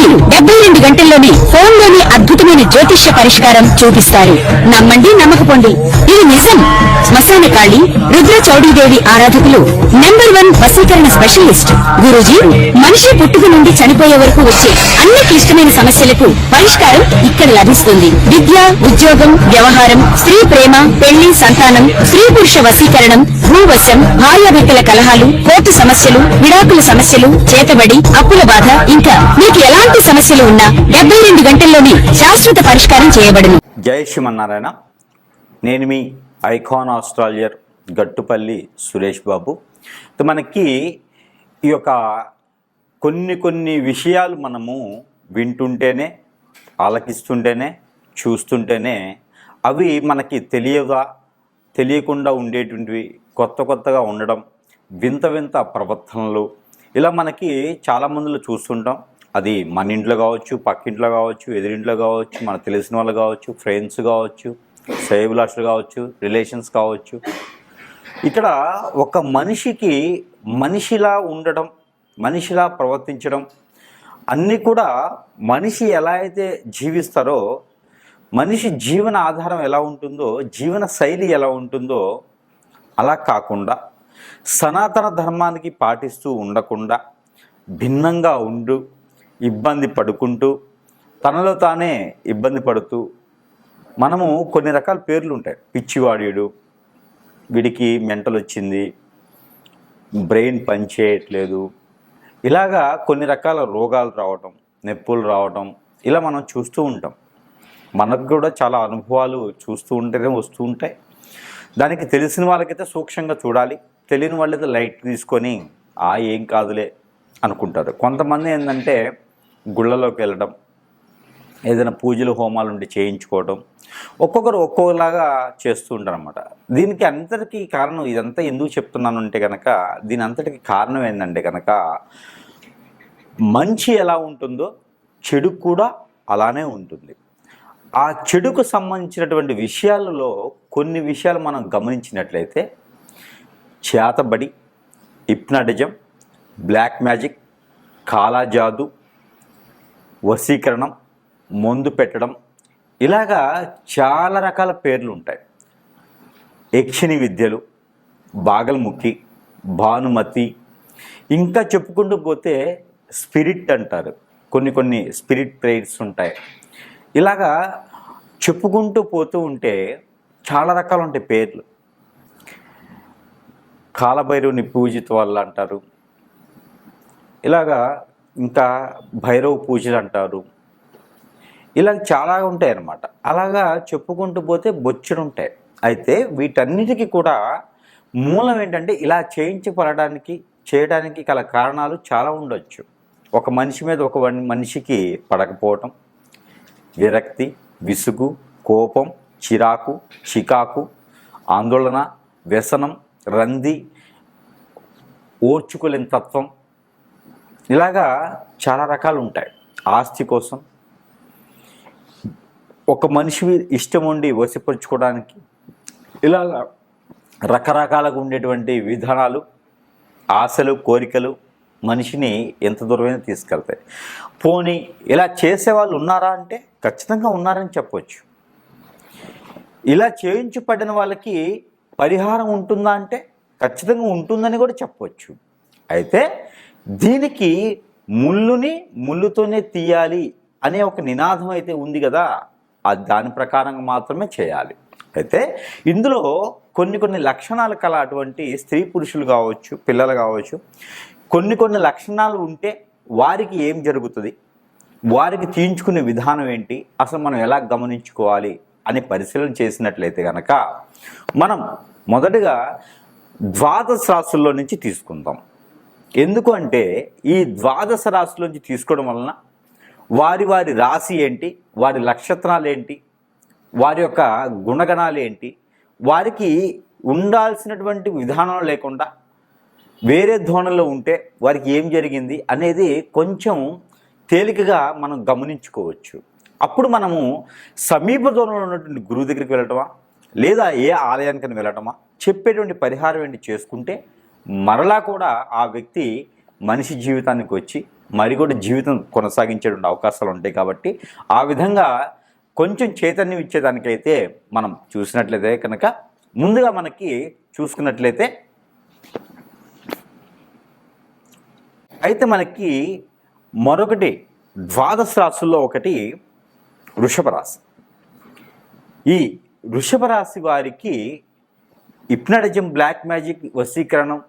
గురూజీ 72 గంటల్లోనే ఫోన్లోని అద్భుతమైన జ్యోతిష్య పరిష్కారం చూపిస్తారు. నమ్మండి నమ్మకపోండి, ఇది నిజం. శ్మశాన కాళి రుద్ర చౌడీదేవి ఆరాధకులు నంబర్ 1 వశీకరణ స్పెషలిస్ట్. గురూజీ మనిషి పుట్టుక నుండి చనిపోయే వరకు వచ్చే అన్ని క్లిష్టమైన సమస్యలకు పరిష్కారం ఇక్కడ లభిస్తుంది. విద్య, ఉద్యోగం, వ్యవహారం, స్త్రీ ప్రేమ, పెళ్లి, సంతానం, స్త్రీ పురుష వశీకరణం, భూవశం, భార్యాభర్తల కలహాలు, కోర్టు సమస్యలు, విడాకుల సమస్యలు, చేతబడి, అప్పుల బాధ, ఇంకా మీకు ఎలాంటి సమస్యలు ఉన్నా 72 గంటల్లోనే శాశ్వత పరిష్కారం చేయబడును. జై శ్రీమన్నారాయణ. నేను మీ ఐకాన్ ఆస్ట్రాలజర్ గట్టుపల్లి సురేష్ బాబు. మనకి ఈ యొక్క కొన్ని విషయాలు మనము వింటుంటేనే, ఆలకిస్తుంటేనే, చూస్తుంటేనే అవి మనకి తెలియకుండా ఉండేటువంటివి, కొత్తగా ఉండడం, వింత ప్రవర్తనలు, ఇలా మనకి చాలామందిలో చూస్తుంటాం. అది మన ఇంట్లో కావచ్చు, పక్కింట్లో కావచ్చు, ఎదురింట్లో కావచ్చు, మనకు తెలిసిన వాళ్ళు కావచ్చు, ఫ్రెండ్స్ కావచ్చు, శ్రేయోభిలాషులు కావచ్చు, రిలేషన్స్ కావచ్చు. ఇక్కడ ఒక మనిషికి మనిషిలా ఉండడం, మనిషిలా ప్రవర్తించడం అన్నీ కూడా మనిషి ఎలా అయితే జీవిస్తారో, మనిషి జీవన ఆధారం ఎలా ఉంటుందో, జీవన శైలి ఎలా ఉంటుందో అలా కాకుండా సనాతన ధర్మానికి పాటిస్తూ ఉండకుండా భిన్నంగా ఇబ్బంది పడుకుంటూ తనలో తానే ఇబ్బంది పడుతూ మనము కొన్ని రకాల పేర్లు ఉంటాయి. పిచ్చివాడీడు, వీడికి మెంటల్ వచ్చింది, బ్రెయిన్ పనిచేయట్లేదు, ఇలాగా కొన్ని రకాల రోగాలు రావటం, నొప్పులు రావటం, ఇలా మనం చూస్తూ ఉంటాం. మనకు కూడా చాలా అనుభవాలు చూస్తూ ఉంటేనే వస్తూ ఉంటాయి. దానికి తెలిసిన వాళ్ళకైతే సూక్ష్మంగా చూడాలి, తెలియని వాళ్ళైతే లైట్ తీసుకొని ఏం కాదులే అనుకుంటారు. కొంతమంది ఏంటంటే గుళ్ళలోకి వెళ్ళడం, ఏదైనా పూజలు హోమాలు ఉండి చేయించుకోవడం, ఒక్కొక్కరు ఒక్కొక్కలాగా చేస్తూ ఉంటారు అన్నమాట. దీనికి అంతటికీ కారణం, ఇదంతా ఎందుకు చెప్తున్నాను అంటే కనుక, దీని అంతటికి కారణం ఏంటంటే కనుక, మంచి ఎలా ఉంటుందో చెడు కూడా అలానే ఉంటుంది. ఆ చెడుకు సంబంధించినటువంటి విషయాలలో కొన్ని విషయాలు మనం గమనించినట్లయితే, చేతబడి, హిప్నాటిజం, బ్లాక్ మ్యాజిక్, కాలాజాదు, వశీకరణం, మందు పెట్టడం, ఇలాగా చాలా రకాల పేర్లు ఉంటాయి. యక్షిణి విద్యలు, బాగల్ముఖి, భానుమతి, ఇంకా చెప్పుకుంటూ పోతే స్పిరిట్ అంటారు. కొన్ని స్పిరిట్ ప్రేయర్స్ ఉంటాయి. ఇలాగా చెప్పుకుంటూ పోతూ ఉంటే చాలా రకాలు ఉంటాయి పేర్లు. కాలభైరవుని పూజిత వాళ్ళు అంటారు, ఇలాగా ఇంకా భైరవ పూజలు అంటారు, ఇలా చాలా ఉంటాయి అన్నమాట. అలాగా చెప్పుకుంటూ పోతే బొచ్చుడు ఉంటాయి. అయితే వీటన్నిటికీ కూడా మూలం ఏంటంటే, ఇలా చేయడానికి గల కారణాలు చాలా ఉండొచ్చు. ఒక మనిషి మీద ఒక మనిషికి పడకపోవటం, విరక్తి, విసుగు, కోపం, చిరాకు, చికాకు, ఆందోళన, వ్యసనం, రంది, ఓర్చుకోలేని తత్వం, ఇలాగా చాలా రకాలు ఉంటాయి. ఆస్తి కోసం, ఒక మనిషి ఇష్టం ఉండి వశపరుచుకోవడానికి, ఇలాగా రకరకాలుగా ఉండేటువంటి విధానాలు, ఆశలు, కోరికలు మనిషిని ఎంత దూరమైనా తీసుకెళ్తాయి. పోనీ ఇలా చేసేవాళ్ళు ఉన్నారా అంటే ఖచ్చితంగా ఉన్నారని చెప్పవచ్చు. ఇలా చేయించబడిన వాళ్ళకి పరిహారం ఉంటుందా అంటే ఖచ్చితంగా ఉంటుందని కూడా చెప్పవచ్చు. అయితే దీనికి ముళ్ళుతోనే తీయాలి అనే ఒక నినాదం అయితే ఉంది కదా, దాని ప్రకారంగా మాత్రమే చేయాలి. అయితే ఇందులో కొన్ని లక్షణాలు కల అటువంటి స్త్రీ పురుషులు కావచ్చు, పిల్లలు కావచ్చు, కొన్ని లక్షణాలు ఉంటే వారికి ఏం జరుగుతుంది, వారికి తీయించుకునే విధానం ఏంటి, అసలు మనం ఎలా గమనించుకోవాలి అని పరిశీలన చేసినట్లయితే కనుక, మనం మొదటగా ద్వాదశ రాశుల్లో నుంచి తీసుకుందాం. ఎందుకు అంటే ఈ ద్వాదశ రాశుల్లోంచి తీసుకోవడం వలన వారి రాశి ఏంటి, వారి నక్షత్రాలు ఏంటి, వారి యొక్క గుణగణాలు ఏంటి, వారికి ఉండాల్సినటువంటి విధానం లేకుండా వేరే ధోరణిలో ఉంటే వారికి ఏం జరిగింది అనేది కొంచెం తేలికగా మనం గమనించుకోవచ్చు. అప్పుడు మనము సమీప దూరంలో ఉన్నటువంటి గురువు దగ్గరికి వెళ్ళటమా, లేదా ఏ ఆలయానికైనా వెళ్ళటమా, చెప్పేటువంటి పరిహారం ఏంటి చేసుకుంటే మరలా కూడా ఆ వ్యక్తి మనిషి జీవితానికి వచ్చి మరి కూడా జీవితం కొనసాగించేటువంటి అవకాశాలు ఉంటాయి. కాబట్టి ఆ విధంగా కొంచెం చైతన్యం ఇచ్చేదానికైతే మనం చూసినట్లయితే కనుక ముందుగా మనకి చూసుకున్నట్లయితే అయితే మనకి మరొకటి ద్వాదశ రాశుల్లో ఒకటి వృషభ రాశి. ఈ వృషభ రాశి వారికి హిప్నటిజం, బ్లాక్ మ్యాజిక్, వశీకరణం,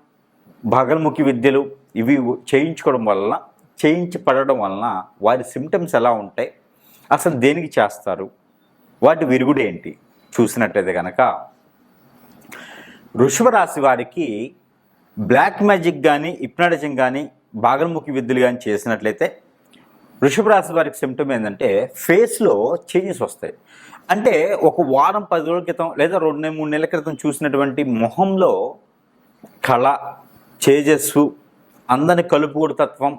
భాగల్ముఖి విద్యలు ఇవి చేయించబడడం వలన వారి సిమ్టమ్స్ ఎలా ఉంటాయి, అసలు దేనికి చేస్తారు, వాటి విరుగుడు ఏంటి చూసినట్లయితే కనుక వృషభ రాశి వారికి బ్లాక్ మ్యాజిక్ కానీ, హిప్నటిజం కానీ, భాగల్ముఖి విద్యలు కానీ చేసినట్లయితే వృషభ రాశి వారికి సిమ్టమ్ ఏంటంటే ఫేస్లో చేంజెస్ వస్తాయి. అంటే ఒక వారం 10 రోజుల క్రితం లేదా 2-3 నెలల క్రితం చూసినటువంటి మొహంలో కళ, తేజస్సు, అందరిని కలుపుకోడు తత్వం,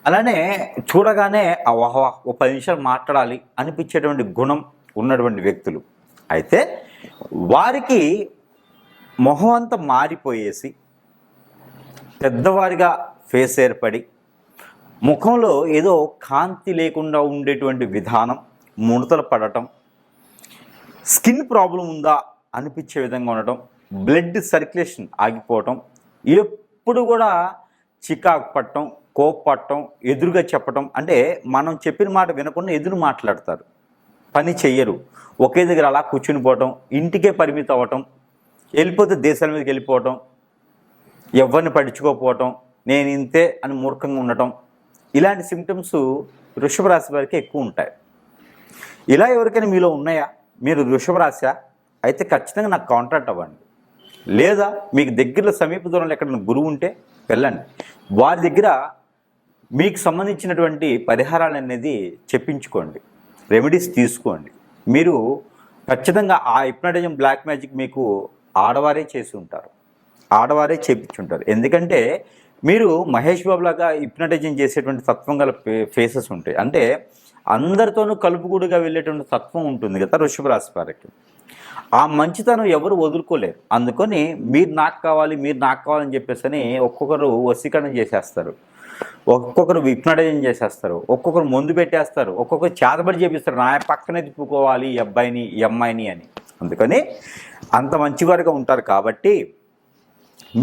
అలానే చూడగానే ఓ 10 నిమిషాలు మాట్లాడాలి అనిపించేటువంటి గుణం ఉన్నటువంటి వ్యక్తులు. అయితే వారికి మొహం అంతా మారిపోయేసి పెద్దవారిగా ఫేస్ ఏర్పడి ముఖంలో ఏదో కాంతి లేకుండా ఉండేటువంటి విధానం, ముడతలు పడటం, స్కిన్ ప్రాబ్లం ఉందా అనిపించే విధంగా ఉండటం, బ్లడ్ సర్క్యులేషన్ ఆగిపోవటం, ఎప్పుడు కూడా చికాకు పట్టడం, కోప్పట్టడం, ఎదురుగా చెప్పటం, అంటే మనం చెప్పిన మాట వినకుండా ఎదురు మాట్లాడతారు, పని చెయ్యరు, ఒకే దగ్గర అలా కూర్చుని పోవటం, ఇంటికే పరిమితం అవ్వటం, వెళ్ళిపోతే దేశాల మీదకి వెళ్ళిపోవటం, ఎవరిని పట్టించుకోకపోవటం, నేను ఇంతే అని మూర్ఖంగా ఉండటం, ఇలాంటి సిమ్టమ్స్ వృషభ రాశి వారికి ఎక్కువ ఉంటాయి. ఇలా ఎవరికైనా మీలో ఉన్నాయా, మీరు వృషభ రాశి అయితే ఖచ్చితంగా నాకు కాంటాక్ట్ అవ్వండి. లేదా మీకు దగ్గరలో సమీప దూరంలో ఎక్కడైనా గురువు ఉంటే వెళ్ళండి, వారి దగ్గర మీకు సంబంధించినటువంటి పరిహారాలు అనేది చెప్పించుకోండి, రెమెడీస్ తీసుకోండి. మీరు ఖచ్చితంగా ఆ హిప్నటిజం, బ్లాక్ మ్యాజిక్ మీకు ఆడవారే చేసి ఉంటారు, ఆడవారే చేపించుంటారు. ఎందుకంటే మీరు మహేష్ బాబు లాగా హిప్నటైజింగ్ చేసేటువంటి తత్వం గల ఫేసెస్ ఉంటాయి. అంటే అందరితోనూ కలుపుగూడుగా వెళ్ళేటువంటి తత్వం ఉంటుంది కదా వృషభ రాశి వారికి. ఆ మంచితనం ఎవరు వదులుకోలేరు. అందుకని మీరు నాకు కావాలని చెప్పేసి ఒక్కొక్కరు వశీకరణ చేసేస్తారు, ఒక్కొక్కరు హిప్నటైజింగ్ చేసేస్తారు, ఒక్కొక్కరు మందు పెట్టేస్తారు, ఒక్కొక్కరు చేతబడి చేపిస్తారు, నా పక్కనే తిప్పుకోవాలి ఈ అబ్బాయిని ఈ అమ్మాయిని అని. అందుకని అంత మంచివారుగా ఉంటారు. కాబట్టి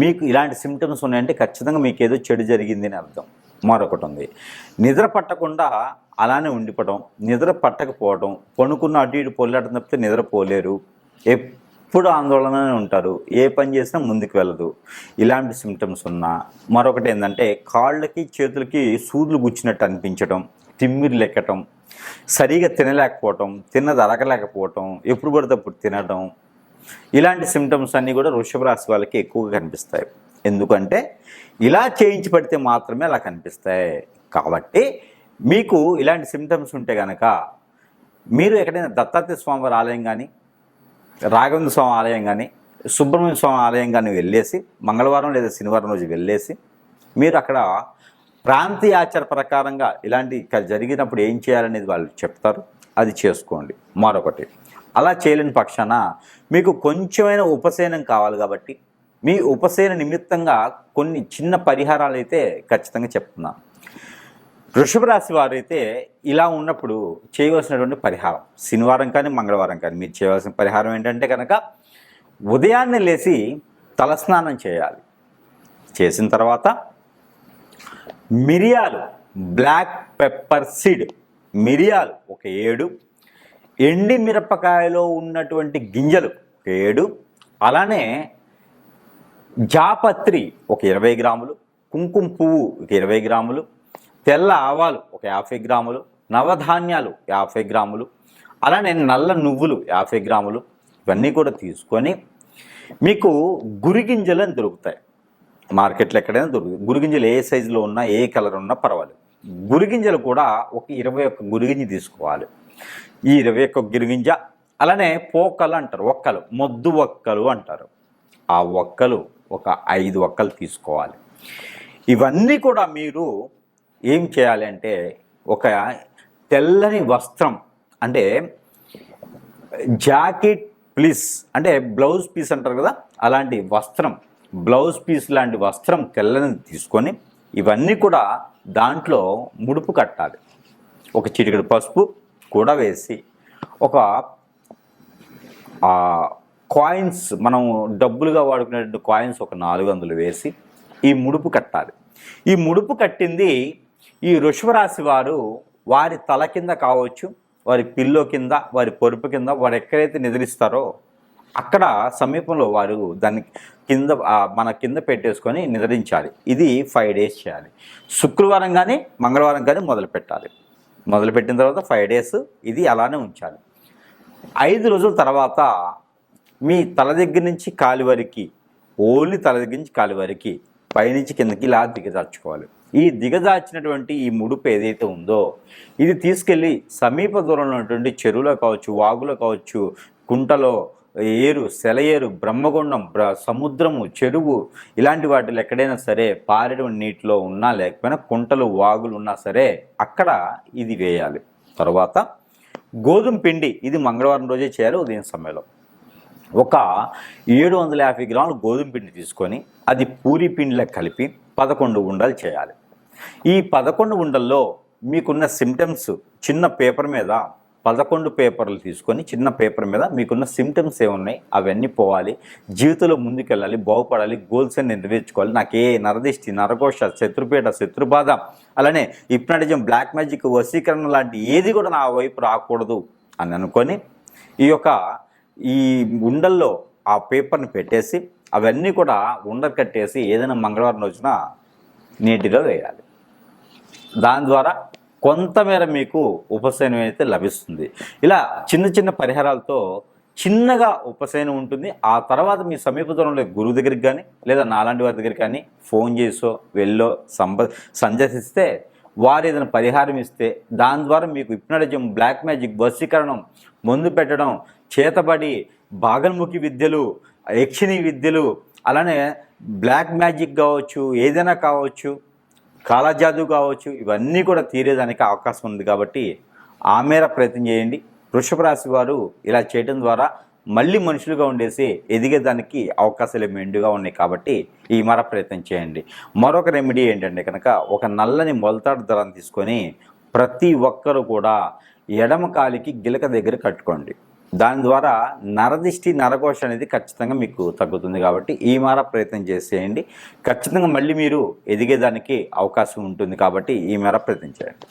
మీకు ఇలాంటి సిమ్టమ్స్ ఉన్నాయంటే ఖచ్చితంగా మీకు ఏదో చెడు జరిగింది అని అర్థం. మరొకటి ఉంది, నిద్ర పట్టకుండా అలానే ఉండిపోవడం, నిద్ర పట్టకపోవడం, పనుకున్న అటు ఇటు పొల్లాటం తప్పితే నిద్రపోలేరు, ఎప్పుడు ఆందోళననే ఉంటారు, ఏ పని చేసినా ముందుకు వెళ్ళదు, ఇలాంటి సిమ్టమ్స్ ఉన్నా. మరొకటి ఏంటంటే కాళ్ళకి చేతులకి సూదులు గుచ్చినట్టు అనిపించడం, తిమ్మిరి లెక్కటం, సరిగా తినలేకపోవటం, తిన్నది అరగలేకపోవటం, ఎప్పుడు పడితే అప్పుడు తినడం, ఇలాంటి సిమ్టమ్స్ అన్నీ కూడా వృషభ రాశి వాళ్ళకి ఎక్కువగా కనిపిస్తాయి. ఎందుకంటే ఇలా చేయించి పడితే మాత్రమే అలా కనిపిస్తాయి. కాబట్టి మీకు ఇలాంటి సిమ్టమ్స్ ఉంటే కనుక మీరు ఎక్కడైనా దత్తాత్రేయ స్వామివారి ఆలయం కానీ, రాఘవేంద్ర స్వామి ఆలయం కానీ, సుబ్రహ్మణ్య స్వామి ఆలయం కానీ వెళ్ళేసి మంగళవారం లేదా శనివారం రోజు వెళ్ళేసి మీరు అక్కడ ప్రాంతీయ ఆచార ప్రకారంగా ఇలాంటి జరిగినప్పుడు ఏం చేయాలనేది వాళ్ళు చెప్తారు, అది చేసుకోండి. మరొకటి, అలా చేయలేని పక్షాన మీకు కొంచెమైనా ఉపశమనం కావాలి కాబట్టి మీ ఉపశమన నిమిత్తంగా కొన్ని చిన్న పరిహారాలు అయితే ఖచ్చితంగా చెప్తున్నాను. వృషభ రాశి వారైతే ఇలా ఉన్నప్పుడు చేయవలసినటువంటి పరిహారం, శనివారం కానీ మంగళవారం కానీ మీరు చేయవలసిన పరిహారం ఏంటంటే కనుక ఉదయాన్నే లేచి తలస్నానం చేయాలి. చేసిన తర్వాత మిరియాలు, బ్లాక్ పెప్పర్ సీడ్ మిరియాలు ఒక 7, ఎండి మిరపకాయలో ఉన్నటువంటి గింజలు ఒక 7, అలానే జాపత్రి ఒక 20 గ్రాములు, కుంకుమ పువ్వు ఒక 20 గ్రాములు, తెల్ల ఆవాలు ఒక 50 గ్రాములు, నవధాన్యాలు 50 గ్రాములు, అలానే నల్ల నువ్వులు 50 గ్రాములు, ఇవన్నీ కూడా తీసుకొని మీకు గురిగింజలు అని దొరుకుతాయి మార్కెట్లో, ఎక్కడైనా దొరుకుతాయి. గురిగింజలు ఏ సైజులో ఉన్నా ఏ కలర్ ఉన్నా పర్వాలేదు. గురిగింజలు కూడా ఒక 21 గురిగింజ తీసుకోవాలి. ఈ 21 గురిగింజ, అలానే పోకలు అంటారు, ఒక్కలు, మొద్దు ఒక్కలు అంటారు, ఆ ఒక్కలు ఒక 5 ఒక్కలు తీసుకోవాలి. ఇవన్నీ కూడా మీరు ఏం చేయాలి అంటే ఒక తెల్లని వస్త్రం, అంటే జాకెట్ పీస్ అంటే బ్లౌజ్ పీస్ అంటారు కదా, అలాంటి వస్త్రం, బ్లౌజ్ పీస్ లాంటి వస్త్రం తెల్లని తీసుకొని ఇవన్నీ కూడా దాంట్లో ముడుపు కట్టాలి. ఒక చిటికెడు పసుపు కూడా వేసి ఒక కాయిన్స్, మనం డబ్బులుగా వాడుకునేటువంటి కాయిన్స్ ఒక 400 వేసి ఈ ముడుపు కట్టాలి. ఈ ముడుపు కట్టింది ఈ వృషభ రాశి వారు వారి తల కింద కావచ్చు, వారి పిల్లో కింద, వారి పొరుపు కింద, వారు ఎక్కడైతే నిద్రిస్తారో అక్కడ సమీపంలో వారు దాన్ని కింద మన కింద పెట్టేసుకొని నిద్రించాలి. ఇది 5 days చేయాలి. శుక్రవారం కానీ మంగళవారం కానీ మొదలుపెట్టిన తర్వాత 5 days ఇది అలానే ఉంచాలి. 5 రోజుల తర్వాత మీ తల దగ్గర నుంచి కాలి వరకు, ఓన్లీ తల దగ్గర నుంచి కాలి వరకు పైనుంచి కిందకి ఇలా దిగజార్చుకోవాలి. ఈ దిగజార్చినటువంటి ఈ ముడుపు ఏదైతే ఉందో ఇది తీసుకెళ్ళి సమీప దూరంలో ఉన్నటువంటి చెరువులో కావచ్చు, వాగులో కావచ్చు, కుంటలో, ఏరు, సెలయేరు, బ్రహ్మగుండం, సముద్రము, చెరువు ఇలాంటి వాటిలో ఎక్కడైనా సరే పారేటువంటి నీటిలో ఉన్నా లేకపోయినా కుంటలు, వాగులు ఉన్నా సరే అక్కడ ఇది వేయాలి. తర్వాత గోధుమ పిండి, ఇది మంగళవారం రోజే చేయాలి. ఉదయం సమయంలో ఒక 750 గ్రాములు గోధుమ పిండి తీసుకొని అది పూరి పిండిలో కలిపి 11 ఉండలు చేయాలి. ఈ 11 ఉండల్లో మీకున్న సిమ్టమ్స్ చిన్న పేపర్ మీద 11 పేపర్లు తీసుకొని చిన్న పేపర్ మీద మీకున్న సిమ్టమ్స్ ఏమున్నాయి అవన్నీ పోవాలి. జీవితంలో ముందుకెళ్ళాలి, బాగుపడాలి, గోల్స్ అన్ని నెరవేర్చుకోవాలి. నాకు ఏ నరదిష్టి, నరకోశ, శత్రుపీఠ, శత్రుబాధ, అలానే హిప్నాటిజం, బ్లాక్ మ్యాజిక్, వశీకరణ లాంటి ఏది కూడా నా వైపు రాకూడదు అని అనుకొని ఈ ఉండల్లో ఆ పేపర్ని పెట్టేసి అవన్నీ కూడా ఉండలు కట్టేసి ఏదైనా మంగళవారం రోజున నీటిలో వేయాలి. దాని ద్వారా కొంతమేర మీకు ఉపశమనం అయితే లభిస్తుంది. ఇలా చిన్న చిన్న పరిహారాలతో చిన్నగా ఉపశమనం ఉంటుంది. ఆ తర్వాత మీ సమీప దూరంలో గురువు దగ్గరికి కానీ లేదా నాలాంటి వారి దగ్గరికి కానీ ఫోన్ చేసో వెళ్ళో సందర్శిస్తే వారు ఏదైనా పరిహారం ఇస్తే దాని ద్వారా మీకు హిప్నాటిజం, బ్లాక్ మ్యాజిక్, వశీకరణం, మందు పెట్టడం, చేతబడి, భాగల్ముఖి విద్యలు, యక్షిణి విద్యలు, అలానే బ్లాక్ మ్యాజిక్ కావచ్చు, ఏదైనా కావచ్చు, కాలజాదు కావచ్చు, ఇవన్నీ కూడా తీరేదానికి అవకాశం ఉంది. కాబట్టి ఆ మేర ప్రయత్నం చేయండి. వృషభ రాశి వారు ఇలా చేయడం ద్వారా మళ్ళీ మనుషులుగా ఉండేసి ఎదిగేదానికి అవకాశాలు మెండుగా ఉన్నాయి. కాబట్టి ఈ మేర ప్రయత్నం చేయండి. మరొక రెమెడీ ఏంటంటే కనుక ఒక నల్లని మొలతాడు దారాన్ని తీసుకొని ప్రతి ఒక్కరూ కూడా ఎడమ కాలికి గిలక దగ్గర కట్టుకోండి. దాని ద్వారా నరదిష్టి, నరకోశ అనేది ఖచ్చితంగా మీకు తగ్గుతుంది. కాబట్టి ఈ మేర ప్రయత్నం చేసేయండి. ఖచ్చితంగా మళ్ళీ మీరు ఎదిగేదానికి అవకాశం ఉంటుంది. కాబట్టి ఈ మేర ప్రయత్నం చేయండి.